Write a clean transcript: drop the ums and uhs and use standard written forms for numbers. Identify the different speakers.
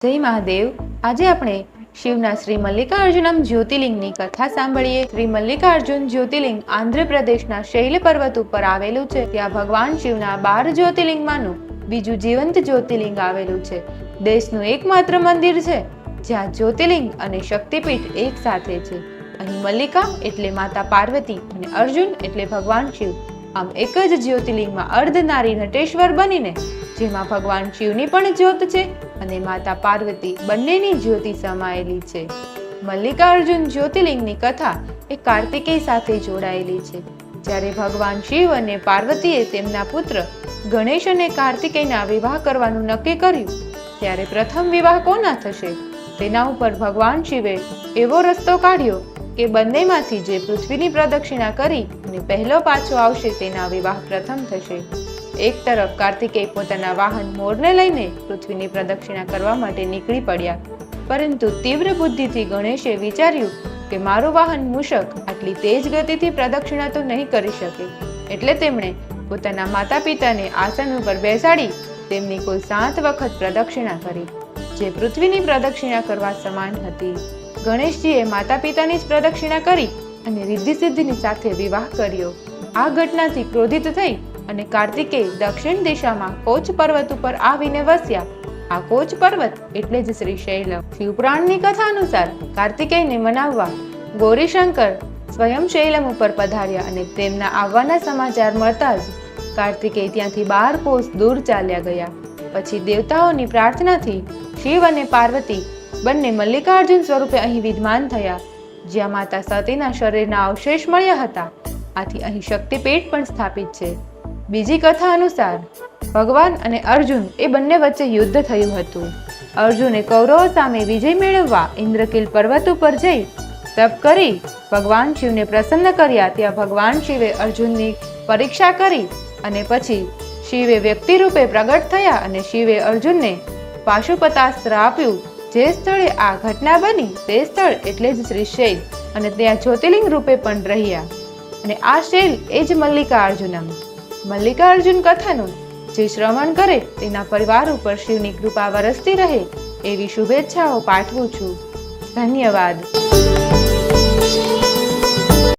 Speaker 1: જય મહાદેવ। આજે આપણે શિવના શ્રી મલ્લિકાર્જુનમ જ્યોતિર્લિંગની કથા સાંભળીએ। શ્રી મલ્લિકાર્જુન જ્યોતિર્લિંગ આંધ્રપ્રદેશના શૈલ પર્વત ઉપર આવેલું છે। ત્યાં ભગવાન શિવના 12 જ્યોતિર્લિંગમાંનું બીજું જીવંત જ્યોતિર્લિંગ આવેલું છે। દેશનું એકમાત્ર મંદિર છે જ્યાં જ્યોતિર્લિંગ અને શક્તિપીઠ એક સાથે છે। અહીં મલ્લિકા એટલે માતા પાર્વતી અને અર્જુન એટલે ભગવાન શિવ આમ એક જ જ્યોતિર્લિંગમાં અર્ધનારી નટેશ્વર બનીને જેમાં ભગવાન શિવની પણ જ્યોત છે અને માતા પાર્વતી બંનેની જ્યોતિ સમાયેલી છે। મલ્લિકાર્જુન જ્યોતિર્લિંગની કથા એ કાર્તિકેય સાથે જોડાયેલી છે। જ્યારે ભગવાન શિવ અને પાર્વતીએ તેમના પુત્ર ગણેશ અને કાર્તિકેયના વિવાહ કરવાનું નક્કી કર્યું ત્યારે પ્રથમ વિવાહ કોના થશે તેના ઉપર ભગવાન શિવે એવો રસ્તો કાઢ્યો કે બંનેમાંથી જે પૃથ્વીની પ્રદક્ષિણા કરી અને પહેલો પાછો આવશે તેના વિવાહ પ્રથમ થશે। એક તરફ કાર્તિકેય પોતાના વાહન મોરને લઈને પૃથ્વીની પ્રદક્ષિણા કરવા માટે નીકળી પડ્યા, પરંતુ તીવ્ર બુદ્ધિથી ગણેશે વિચાર્યું કે મારું વાહન મૂષક આટલી તેજ ગતિથી પ્રદક્ષિણા તો નહીં કરી શકે, એટલે તેમણે પોતાના માતા પિતાને આસન ઉપર બેસાડી તેમની કુલ 7 વખત પ્રદક્ષિણા કરી, જે પૃથ્વીની પ્રદક્ષિણા કરવા સમાન હતી। ગણેશજીએ માતા પિતાની જ પ્રદક્ષિણા કરી અને રિદ્ધિ સિદ્ધિની સાથે વિવાહ કર્યો। આ ઘટનાથી ક્રોધિત થઈ અને કાર્તિકેય દક્ષિણ દિશામાં કોચ પર્વત ઉપર આવીને વસ્યા। આ કોચ પર્વત એટલે જ શ્રી શૈલમ। શિવપુરાણની કથા અનુસાર કાર્તિકેયને મનાવવા ગૌરીશંકર સ્વયં શૈલમ ઉપર પધાર્યા અને તેમના આવવાના સમાચાર મળતા જ કાર્તિકેય ત્યાંથી 12 કોસ દૂર ચાલ્યા ગયા। પછી દેવતાઓની પ્રાર્થનાથી શિવ અને પાર્વતી બંને મલ્લિકાર્જુન સ્વરૂપે અહીં વિદ્યમાન થયા, જ્યાં માતા સતીના શરીરના અવશેષ મળ્યા હતા। આથી અહીં શક્તિપીઠ પણ સ્થાપિત છે। બીજી કથા અનુસાર ભગવાન અને અર્જુન એ બંને વચ્ચે યુદ્ધ થયું હતું। અર્જુને કૌરવો સામે વિજય મેળવવા ઇન્દ્રકીલ પર્વત ઉપર જઈ તપ કરી ભગવાન શિવને પ્રસન્ન કર્યા। ત્યાં ભગવાન શિવે અર્જુનની પરીક્ષા કરી અને પછી શિવે વ્યક્તિ રૂપે પ્રગટ થયા અને શિવે અર્જુનને પાશુપતાસ્ત્ર આપ્યું। જે સ્થળે આ ઘટના બની તે સ્થળ એટલે જ શ્રી શૈલ અને ત્યાં જ્યોતિર્લિંગ રૂપે પણ રહ્યા અને આ શૈલ એ જ મલ્લિકાર્જુનમ। મલ્લિકાર્જુન કથાનું જે શ્રવણ કરે તેના પરિવાર ઉપર શિવની કૃપા વરસતી રહે એવી શુભેચ્છાઓ પાઠવું છું। ધન્યવાદ।